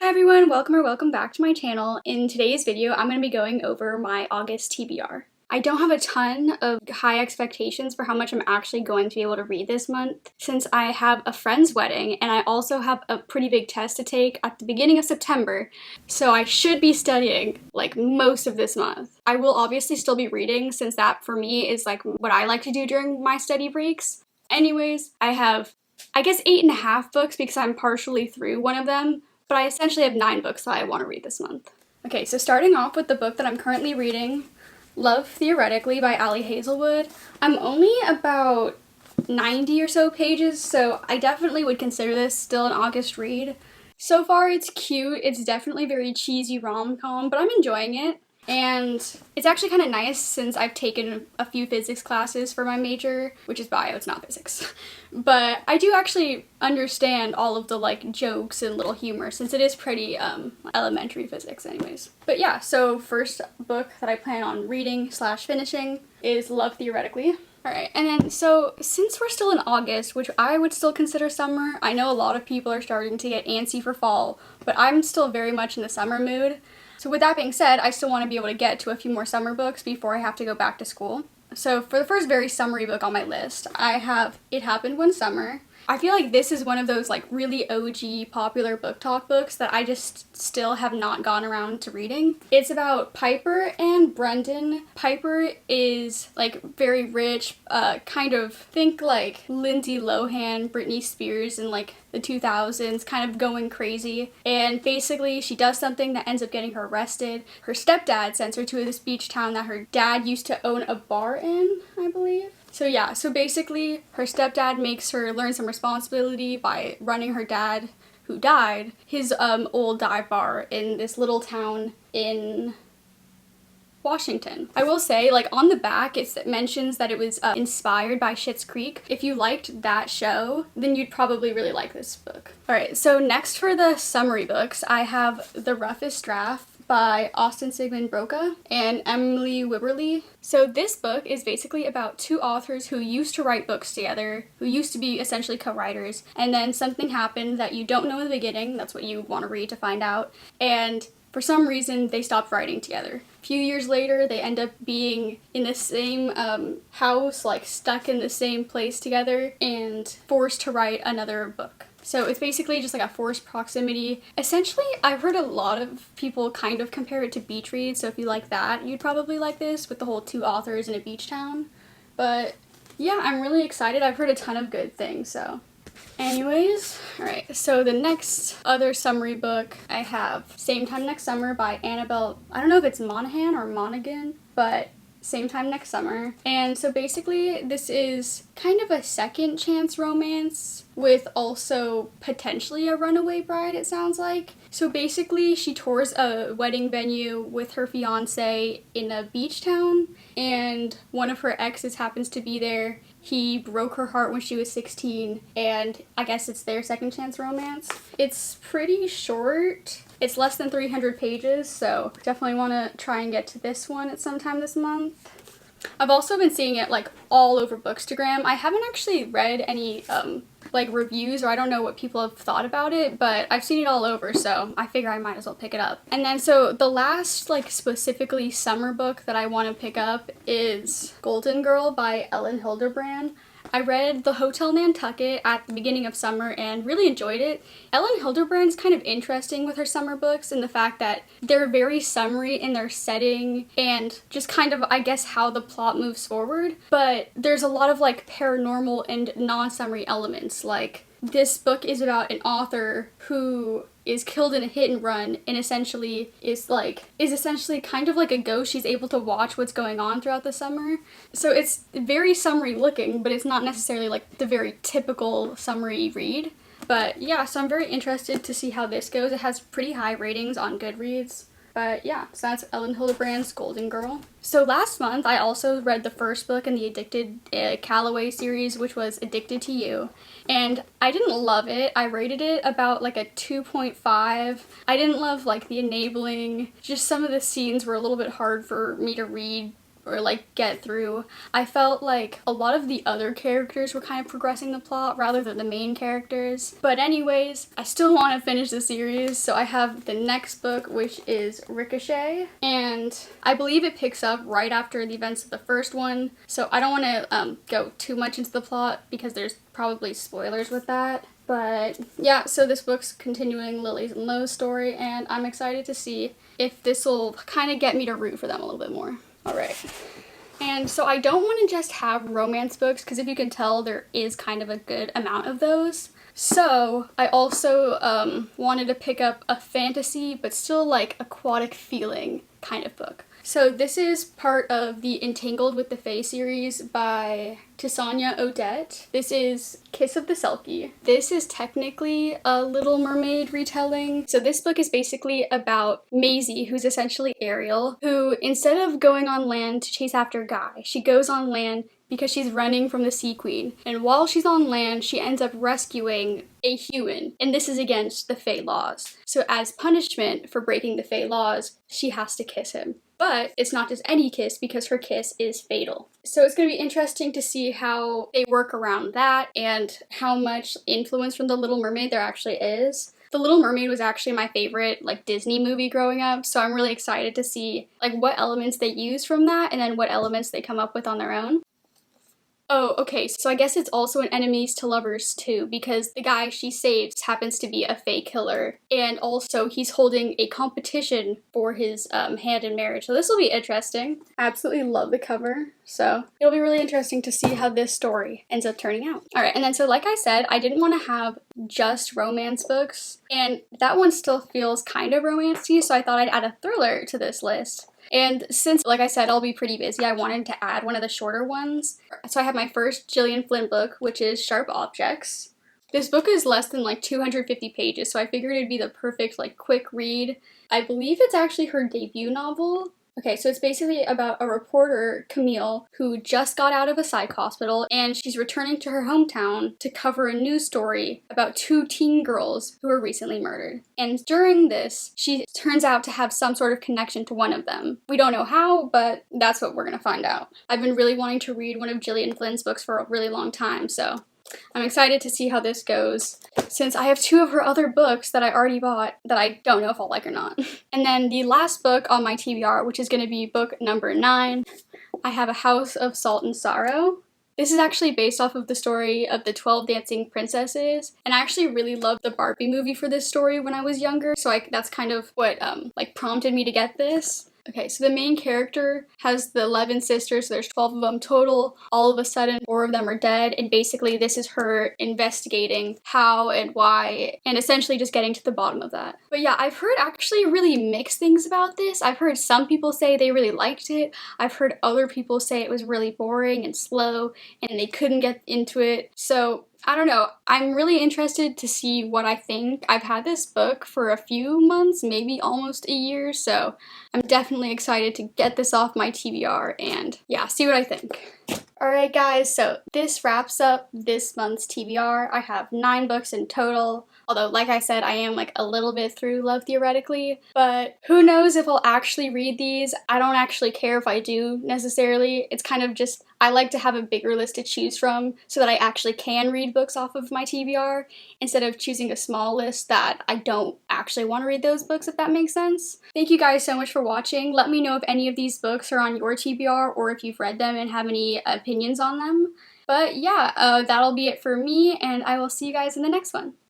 everyone, welcome back to my channel. In today's video, I'm going to be going over my August TBR. I don't have a ton of high expectations for how much I'm actually going to be able to read this month, since I have a friend's wedding and I also have a pretty big test to take at the beginning of September, so I should be studying like most of this month. I will obviously still be reading, since that for me is like what I like to do during my study breaks. Anyways, I have, I guess, 8.5 books because I'm partially through one of them. But I essentially have 9 books that I want to read this month. Okay, so starting off with the book that I'm currently reading, Love Theoretically by Ali Hazelwood. I'm only about 90 or so pages, so I definitely would consider this still an August read. So far it's cute, it's definitely very cheesy rom-com, but I'm enjoying it. And it's actually kind of nice since I've taken a few physics classes for my major, which is bio, it's not physics. But I do actually understand all of the like jokes and little humor, since it is pretty elementary physics anyways. But yeah, so first book that I plan on reading / finishing is Love Theoretically. Alright, and then so since we're still in August, which I would still consider summer, I know a lot of people are starting to get antsy for fall, but I'm still very much in the summer mood. So with that being said, I still want to be able to get to a few more summer books before I have to go back to school. So for the first very summery book on my list, I have It Happened One Summer. I feel like this is one of those like really OG popular book talk books that I just still have not gone around to reading. It's about Piper and Brendan. Piper is like very rich, kind of think like Lindsay Lohan, Britney Spears in like the 2000s, kind of going crazy. And basically she does something that ends up getting her arrested. Her stepdad sends her to this beach town that her dad used to own a bar in, I believe. So yeah, so basically her stepdad makes her learn some responsibility by running her dad, who died, his old dive bar in this little town in Washington. I will say, like, on the back it mentions that it was inspired by Schitt's Creek. If you liked that show, then you'd probably really like this book. Alright, so next for the summary books, I have The Roughest Draft by Austin Sigmund Broca and Emily Wibberley. So this book is basically about two authors who used to write books together, who used to be essentially co-writers, and then something happened that you don't know in the beginning, that's what you want to read to find out, and for some reason they stopped writing together. A few years later they end up being in the same house, like stuck in the same place together, and forced to write another book. So it's basically just like a forced proximity. Essentially, I've heard a lot of people kind of compare it to beach reads, so if you like that, you'd probably like this, with the whole two authors in a beach town. But yeah, I'm really excited. I've heard a ton of good things, so. Anyways, alright, so the next other summary book I have Same Time Next Summer by Annabelle, I don't know if it's Monaghan or Monaghan, but Same Time Next Summer. And so basically this is kind of a second chance romance with also potentially a runaway bride, it sounds like. So basically she tours a wedding venue with her fiance in a beach town, and one of her exes happens to be there. He broke her heart when she was 16, and I guess it's their second chance romance. It's pretty short. It's less than 300 pages, so definitely want to try and get to this one at some time this month. I've also been seeing it like all over bookstagram. I haven't actually read any like reviews, or I don't know what people have thought about it, but I've seen it all over, so I figure I might as well pick it up. And then so the last like specifically summer book that I want to pick up is Golden Girl by Ellen Hilderbrand. I read The Hotel Nantucket at the beginning of summer and really enjoyed it. Ellen Hilderbrand's kind of interesting with her summer books in the fact that they're very summery in their setting and just kind of, I guess, how the plot moves forward. But there's a lot of like paranormal and non-summery elements. Like this book is about an author who is killed in a hit and run and essentially is essentially kind of like a ghost. She's able to watch what's going on throughout the summer. So it's very summery looking, but it's not necessarily like the very typical summery read. But yeah, so I'm very interested to see how this goes. It has pretty high ratings on Goodreads. But yeah, so that's Ellen Hilderbrand's Golden Girl. So last month I also read the first book in the Addicted Calloway series, which was Addicted to You. And I didn't love it. I rated it about like a 2.5. I didn't love like the enabling, just some of the scenes were a little bit hard for me to read or like get through. I felt like a lot of the other characters were kind of progressing the plot rather than the main characters. But anyways, I still want to finish the series, so I have the next book, which is Ricochet, and I believe it picks up right after the events of the first one, so I don't want to go too much into the plot because there's probably spoilers with that. But yeah, so this book's continuing Lily's and Lo's story, and I'm excited to see if this will kind of get me to root for them a little bit more. Alright. And so I don't want to just have romance books, because if you can tell, there is kind of a good amount of those. So I also wanted to pick up a fantasy, but still like aquatic feeling kind of book. So this is part of the Entangled with the Fae series by Tissania Odette. This is Kiss of the Selfie. This is technically a Little Mermaid retelling. So this book is basically about Maisie, who's essentially Ariel, who instead of going on land to chase after Guy, she goes on land because she's running from the Sea Queen. And while she's on land, she ends up rescuing a human, and this is against the Fae laws. So as punishment for breaking the Fae laws, she has to kiss him. But it's not just any kiss, because her kiss is fatal. So it's going to be interesting to see how they work around that and how much influence from The Little Mermaid there actually is. The Little Mermaid was actually my favorite like Disney movie growing up, so I'm really excited to see like what elements they use from that and then what elements they come up with on their own. Oh, okay, so I guess it's also an enemies to lovers too, because the guy she saves happens to be a Fae killer, and also he's holding a competition for his hand in marriage, so this will be interesting. I absolutely love the cover, so it'll be really interesting to see how this story ends up turning out. Alright, and then so like I said, I didn't want to have just romance books, and that one still feels kind of romancy, so I thought I'd add a thriller to this list. And since, like I said, I'll be pretty busy, I wanted to add one of the shorter ones. So I have my first Gillian Flynn book, which is Sharp Objects. This book is less than like 250 pages, so I figured it'd be the perfect like quick read. I believe it's actually her debut novel. Okay, so it's basically about a reporter, Camille, who just got out of a psych hospital, and she's returning to her hometown to cover a news story about two teen girls who were recently murdered. And during this, she turns out to have some sort of connection to one of them. We don't know how, but that's what we're gonna find out. I've been really wanting to read one of Gillian Flynn's books for a really long time, so I'm excited to see how this goes, since I have two of her other books that I already bought that I don't know if I'll like or not. And then the last book on my TBR, which is going to be book number 9, I have A House of Salt and Sorrow. This is actually based off of the story of the 12 Dancing Princesses, and I actually really loved the Barbie movie for this story when I was younger, so that's kind of what like prompted me to get this. Okay, so the main character has the 11 sisters, so there's 12 of them total. All of a sudden, 4 of them are dead, and basically this is her investigating how and why, and essentially just getting to the bottom of that. But yeah, I've heard actually really mixed things about this. I've heard some people say they really liked it. I've heard other people say it was really boring and slow, and they couldn't get into it. So I don't know, I'm really interested to see what I think. I've had this book for a few months, maybe almost a year, so I'm definitely excited to get this off my TBR and yeah, see what I think. Alright guys, so this wraps up this month's TBR. I have 9 books in total, although like I said, I am like a little bit through Love Theoretically, but who knows if I'll actually read these. I don't actually care if I do necessarily. It's kind of just, I like to have a bigger list to choose from so that I actually can read books off of my TBR instead of choosing a small list that I don't actually want to read those books, if that makes sense. Thank you guys so much for watching. Let me know if any of these books are on your TBR or if you've read them and have any opinions on them. But yeah, that'll be it for me, and I will see you guys in the next one.